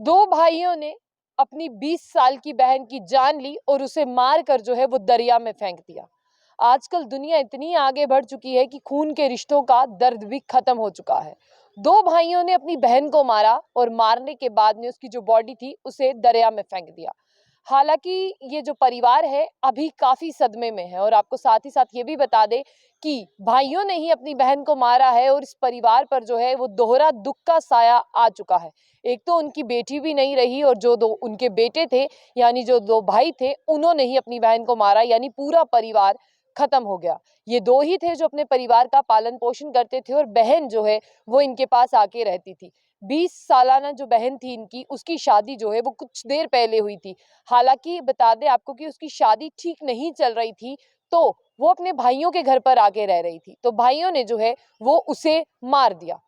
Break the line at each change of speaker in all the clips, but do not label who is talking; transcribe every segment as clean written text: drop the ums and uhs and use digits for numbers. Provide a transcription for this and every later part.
दो भाइयों ने अपनी 20 साल की बहन की जान ली और उसे मार कर जो है वो दरिया में फेंक दिया। आजकल दुनिया इतनी आगे बढ़ चुकी है कि खून के रिश्तों का दर्द भी खत्म हो चुका है। दो भाइयों ने अपनी बहन को मारा और मारने के बाद में उसकी जो बॉडी थी उसे दरिया में फेंक दिया। हालांकि ये जो परिवार है अभी काफी सदमे में है और आपको साथ ही साथ ये भी बता दें कि भाइयों ने ही अपनी बहन को मारा है और इस परिवार पर जो है वो दोहरा दुख का साया आ चुका है। एक तो उनकी बेटी भी नहीं रही और जो दो उनके बेटे थे यानी जो दो भाई थे उन्होंने ही अपनी बहन को मारा, यानी पूरा परिवार खत्म हो गया। ये दो ही थे जो अपने परिवार का पालन पोषण करते थे और बहन जो है वो इनके पास आके रहती थी। 20 सालाना जो बहन थी इनकी, उसकी शादी जो है वो कुछ देर पहले हुई थी। हालांकि बता दें आपको कि उसकी शादी ठीक नहीं चल रही थी, तो वो अपने भाइयों के घर पर आके रह रही थी, तो भाइयों ने जो है वो उसे मार दिया।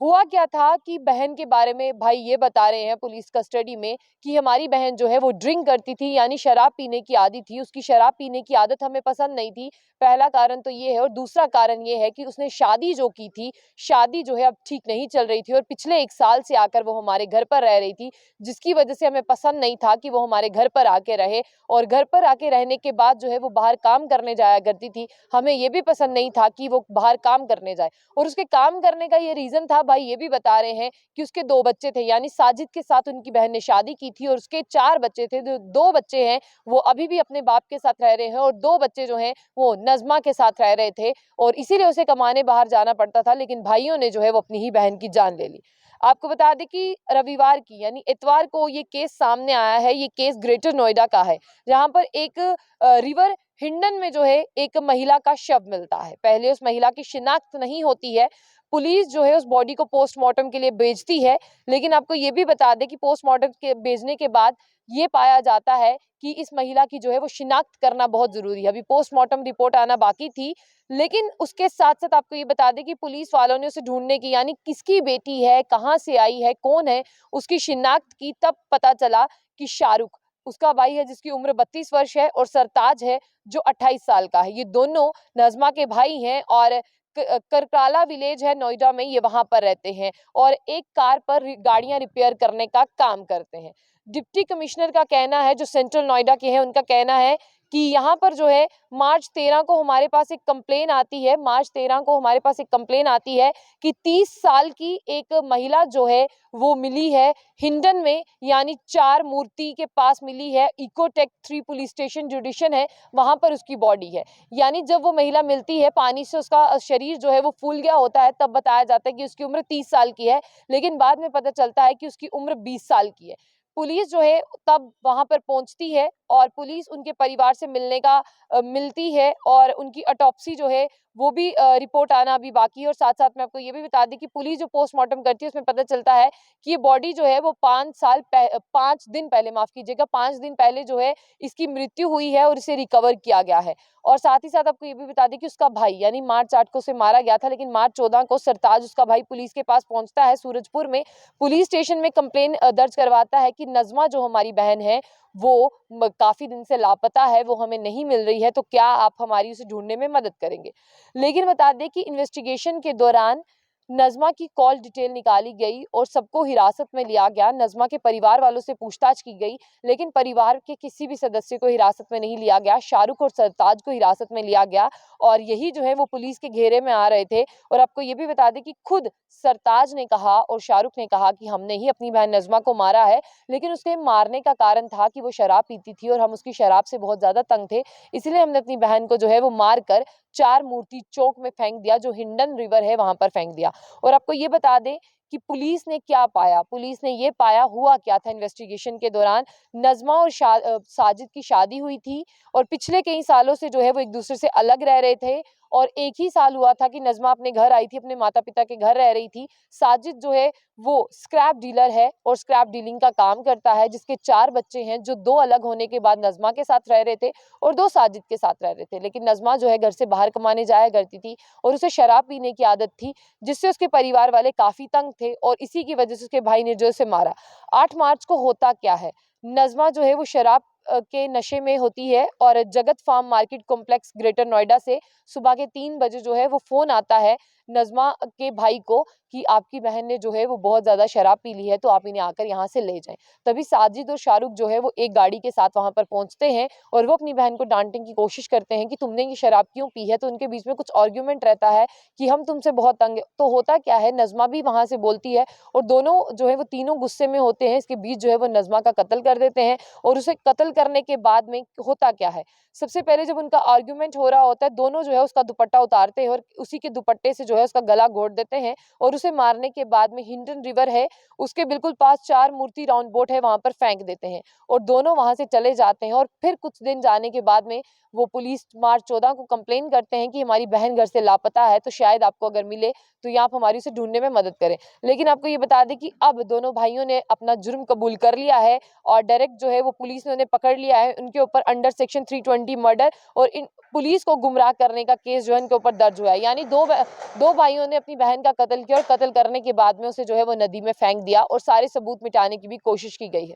हुआ क्या था कि बहन के बारे में भाई ये बता रहे हैं पुलिस कस्टडी में कि हमारी बहन जो है वो ड्रिंक करती थी, यानी शराब पीने की आदी थी। उसकी शराब पीने की आदत हमें पसंद नहीं थी, पहला कारण तो ये है। और दूसरा कारण ये है कि उसने शादी जो की थी, शादी जो है अब ठीक नहीं चल रही थी और पिछले 1 साल से आकर वो हमारे घर पर रह रही थी, जिसकी वजह से हमें पसंद नहीं था कि वो हमारे घर पर आके रहे। और घर पर आके रहने के बाद जो है वो बाहर काम करने जाया करती थी, हमें ये भी पसंद नहीं था कि वो बाहर काम करने जाए। और उसके काम करने का ये रीजन था, भाई ये भी बता रहे हैं कि उसके 2 बच्चे थे, यानी साजिद के साथ उनकी बहन ने शादी की थी और उसके 4 बच्चे थे। जो 2 बच्चे हैं वो अभी भी अपने बाप के साथ रह रहे हैं और 2 बच्चे जो हैं वो नज़्मा के साथ रह रहे थे और इसीलिए उसे कमाने बाहर जाना पड़ता था। लेकिन भाइयों ने जो है वो अपनी ही बहन की जान ले ली। आपको बता दें कि रविवार की यानी इतवार को ये केस सामने आया है। ये केस ग्रेटर नोएडा का है, जहां पर एक रिवर हिंडन में जो है एक महिला का शव मिलता है। पहले उस महिला की शिनाख्त नहीं होती है, पुलिस जो है उस बॉडी को पोस्टमार्टम के लिए भेजती है। लेकिन आपको ये भी बता दें कि पोस्टमार्टम के भेजने के बाद ये पाया जाता है कि इस महिला की जो है वो शिनाख्त करना बहुत जरूरी है। अभी पोस्टमार्टम रिपोर्ट आना बाकी थी, लेकिन उसके साथ साथ आपको ये बता दें कि पुलिस वालों ने उसे ढूंढने की, यानी किसकी बेटी है, कहाँ से आई है, कौन है, उसकी शिनाख्त की। तब पता चला कि शाहरुख उसका भाई है, जिसकी उम्र 32 वर्ष है, और सरताज है जो 28 साल का है। ये दोनों नज़्मा के भाई हैं और करकाला विलेज है नोएडा में, ये वहां पर रहते हैं और एक कार पर गाड़ियां रिपेयर करने का काम करते हैं। डिप्टी कमिश्नर का कहना है, जो सेंट्रल नोएडा के हैं, उनका कहना है कि यहाँ पर जो है मार्च 13 को हमारे पास एक कंप्लेन आती है। मार्च 13 को हमारे पास एक कंप्लेन आती है कि 30 साल की एक महिला जो है वो मिली है हिंडन में, यानी 4 मूर्ति के पास मिली है। इकोटेक 3 पुलिस स्टेशन जुडिशन है, वहां पर उसकी बॉडी है। यानी जब वो महिला मिलती है, पानी से उसका शरीर जो है वो फूल गया होता है, तब बताया जाता है कि उसकी उम्र 30 साल की है, लेकिन बाद में पता चलता है कि उसकी उम्र 20 साल की है। पुलिस जो है तब वहां पर पहुंचती है और पुलिस उनके परिवार से मिलती है और उनकी ऑटोप्सी जो है वो भी रिपोर्ट आना अभी बाकी है। और साथ साथ में आपको ये भी बता दें कि पुलिस जो पोस्टमार्टम करती है उसमें पता चलता है कि ये बॉडी जो है वो 5 दिन पहले, माफ कीजिएगा, 5 दिन पहले जो है इसकी मृत्यु हुई है और इसे रिकवर किया गया है। और साथ ही साथ आपको ये भी बता दें कि उसका भाई, यानी मार्च 8 को उसे मारा गया था, लेकिन मार्च 14 को सरताज उसका भाई पुलिस के पास पहुंचता है सूरजपुर में। पुलिस स्टेशन में कंप्लेन दर्ज करवाता है कि नज़्मा जो हमारी बहन है वो काफी दिन से लापता है, वो हमें नहीं मिल रही है, तो क्या आप हमारी उसे ढूंढने में मदद करेंगे। लेकिन बता दें कि इन्वेस्टिगेशन के दौरान नज़्मा की कॉल डिटेल निकाली गई और सबको हिरासत में लिया गया। नज़्मा के परिवार वालों से पूछताछ की गई, लेकिन परिवार के किसी भी सदस्य को हिरासत में नहीं लिया गया। शाहरुख और सरताज को हिरासत में लिया गया और यही जो है वो पुलिस के घेरे में आ रहे थे। और आपको ये भी बता दें कि खुद सरताज ने कहा और शाहरुख ने कहा कि हमने ही अपनी बहन नज़्मा को मारा है, लेकिन उसके मारने का कारण था कि वो शराब पीती थी और हम उसकी शराब से बहुत ज्यादा तंग थे, इसलिए हमने अपनी बहन को जो है वो मार कर 4 मूर्ति चौक में फेंक दिया, जो हिंडन रिवर है वहां पर फेंक दिया। और आपको ये बता दें कि पुलिस ने क्या पाया। पुलिस ने ये पाया, हुआ क्या था इन्वेस्टिगेशन के दौरान, नज़्मा और साजिद की शादी हुई थी और पिछले कई सालों से जो है वो एक दूसरे से अलग रह रहे थे। और एक ही साल हुआ था कि नज़्मा अपने घर आई थी, अपने माता पिता के घर रह रही थी। साजिद जो है वो स्क्रैप डीलर है और स्क्रैप डीलिंग का काम करता है, जिसके 4 बच्चे हैं, जो 2 अलग होने के बाद नज़्मा के साथ रह रहे थे और 2 साजिद के साथ रह रहे थे। लेकिन नज़्मा जो है घर से बाहर कमाने जाया करती थी और उसे शराब पीने की आदत थी, जिससे उसके परिवार वाले काफी तंग थे और इसी की वजह से उसके भाई ने जो उसे मारा। 8 मार्च को होता क्या है, नज़्मा जो है वो शराब के नशे में होती है और Jagat Farm market complex Greater Noida से सुबह के 3 बजे जो है वो फोन आता है। नज़मा के भाई को कि आपकी बहन ने जो है वो बहुत ज़्यादा शराब पी ली है, तो आप इन्हें आकर यहाँ से ले जाएँ। तभी साजिद और शाहरुख जो है वो एक गाड़ी के साथ वहाँ पर पहुँचते हैं और वो अपनी बहन को डाँटने की कोशिश करते हैं कि तुमने ये शराब क्यों पी है? तो उनके बीच में कुछ आर्गुमेंट रहता है कि हम तुमसे बहुत तंग हैं। तो होता क्या है, नज़मा भी वहाँ से बोलती है और दोनों जो है वो तीनों गुस्से में होते हैं। इसके बीच जो है वो नज़मा का कत्ल कर देते हैं और उसे कत्ल करने के बाद में होता क्या है, सबसे पहले जब उनका आर्गुमेंट हो रहा होता है, दोनों जो है उसका दुपट्टा उतारते हैं और उसी के दुपट्टे से जो है उसका गला घोंट देते हैं और उसे मारने के बाद में हिंडन रिवर है, उसके बिल्कुल पास 4 मूर्ति राउंड बोट है, वहाँ पर फेंक देते हैं और दोनों वहाँ से चले जाते हैं। और फिर कुछ दिन जाने के बाद में वो पुलिस मार्च 14 को कंप्लेन करते हैं कि हमारी बहन घर से लापता है, तो शायद आपको अगर मिले तो ये आप हमारी उसे ढूँढने में मदद करें। लेकिन आपको ये बता दें कि अब दोनों भाइयों ने अपना जुर्म कबूल कर लिया है और डायरेक्ट जो है वो पुलिस ने उन्हें पकड़ लिया है। उनके ऊपर अंडर सेक्शन 320 मर्डर और इन पुलिस को गुमराह करने का केस जो है इनके ऊपर दर्ज हुआ है। यानी दो भाइयों ने अपनी बहन का कत्ल किया और कत्ल करने के बाद में उसे जो है वो नदी में फेंक दिया और सारे सबूत मिटाने की भी कोशिश की गई है।